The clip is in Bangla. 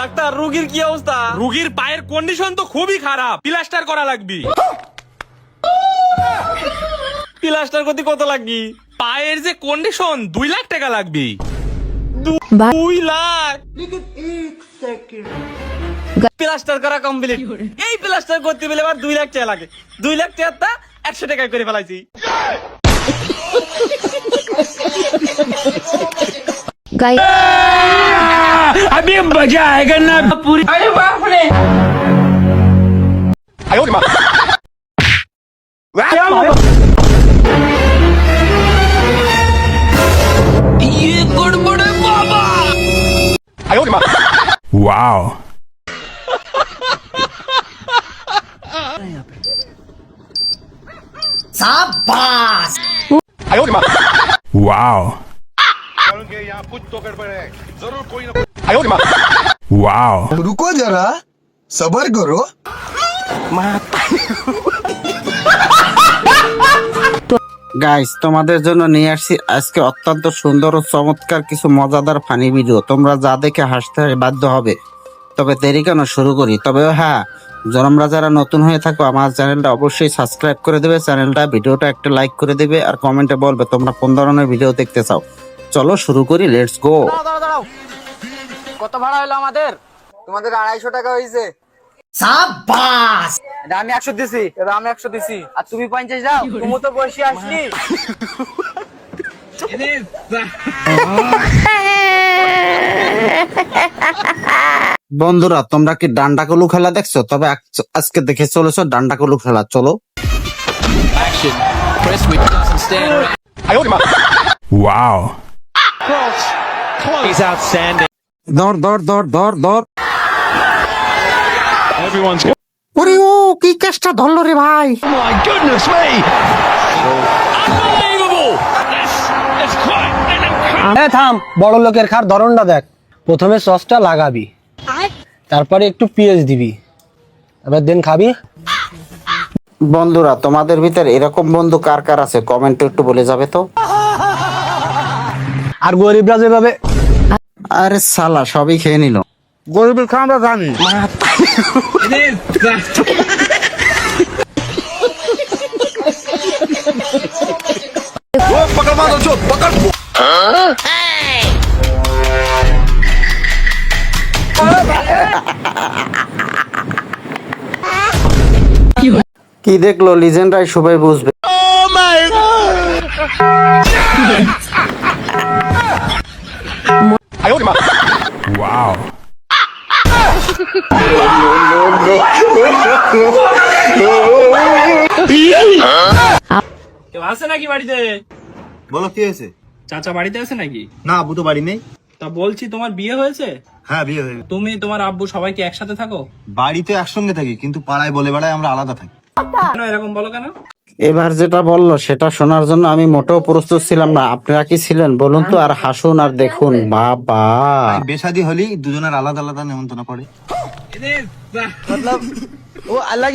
ডাক্তার রোগীর কি অবস্থা? রোগীর পায়ের কন্ডিশন তো খুবই খারাপ, প্লাস্টার করা লাগবে। প্লাস্টার করতে কত লাগবে? পায়ের যে কন্ডিশন 2 লাখ টাকা লাগবে। 2 লাখ? প্লাস্টার করা কমপ্লিট। এই প্লাস্টার করতে গেলে আবার 2 লাখ টাকা লাগে। 2 লাখ টাকা 100 টাকায় করে ফেলাইছি। अभी मजा आएगा ना पूरी। अरे बाप रे! आयो रे माँ। ये गड़बड़े बाबा। आयो रे माँ। वाओ। शाबाश। आयो रे माँ। वाओ। यहाँ कुछ तो गड़बड़ है, जरूर कोई ना। आयो रे माँ। वाओ। रुको जरा सबर करो। গাইস তোমাদের জন্য নিয়ে আসছি আজকে অত্যন্ত সুন্দর ও চমৎকার কিছু মজাদার ফানি ভিডিও। তোমরা যা দেখে হাসতে বাধ্য হবে। তবে দেরি কেন, শুরু করি। তবে হ্যাঁ, তোমরা যারা নতুন হয়ে থাকো আমার চ্যানেলটা অবশ্যই সাবস্ক্রাইব করে দেবে, চ্যানেলটা ভিডিওটা একটা লাইক করে দেবে, আর কমেন্টে বলবে তোমরা কোন ধরনের ভিডিও দেখতে চাও। চলো শুরু করি, লেটস গো। দাঁড়াও। কত ভাড়া হলো আমাদের? তোমাদের 250 টাকা হয়েছে। শাবাশ। এটা আমি 100 দিছি। এটা আমি 100 দিছি। আর তুমি 50 দাও। তুমি তো বসে আসলি। বন্ধুরা তোমরা কি ডান্ডা কলু খেলা দেখছো? তবে আজকে দেখে চলেছো ডান্ডা কলু খেলা। চলো। आयो रे माँ। वाओ। ধর ধর ধর ধর ধর। Everyone's ওরে ও কি কেষ্টা ধরলো রে ভাই। my goodness me. Unbelievable. It's quite an incredible. থাম, বড় লোকের খার ধরনটা দেখ। প্রথমে সসটা লাগাবি, তারপরে একটু পেঁয়াজ দিবি, তারপর দেন খাবি। বন্ধুরা তোমাদের ভিতরে এরকম বন্ধু কার কার আছে কমেন্টে একটু বলে যাবে তো। আর গরিবরা যেভাবে আরে সালা সবই খেয়ে নিল। গরিবের খাওয়া আমরা জানি। वो पकड़ मारो जो पकड़। কি দেখলো লিজেন্ডাই সবাই বুঝবে। आयो रे माँ। Wow. কেউ আছে নাকি বাড়িতে? বলো কি হয়েছে? চাচা বাড়িতে আছে নাকি? না, আব্বু তো বাড়ি নেই। তা বলছি তোমার বিয়ে হয়েছে? হ্যাঁ, বিয়ে হয়ে গেছে। তুমি তোমার আব্বু সবাই কি একসাথে থাকো? বাড়িতে একসঙ্গে থাকি, কিন্তু পাড়ায় বলে বেড়ায় আমরা আলাদা থাকি। কেন এরকম বলো কেন? এবার যেটা বললো সেটা শোনার জন্য আমি মোটেও প্রস্তুত ছিলাম না। আপনারা কি ছিলেন বলুন তো? আর হাসুন আর দেখুন। বাবা বেশাদি হলেই দুজনের আলাদা আলাদা নেমন্তন্ন করে। ও আল্লাহ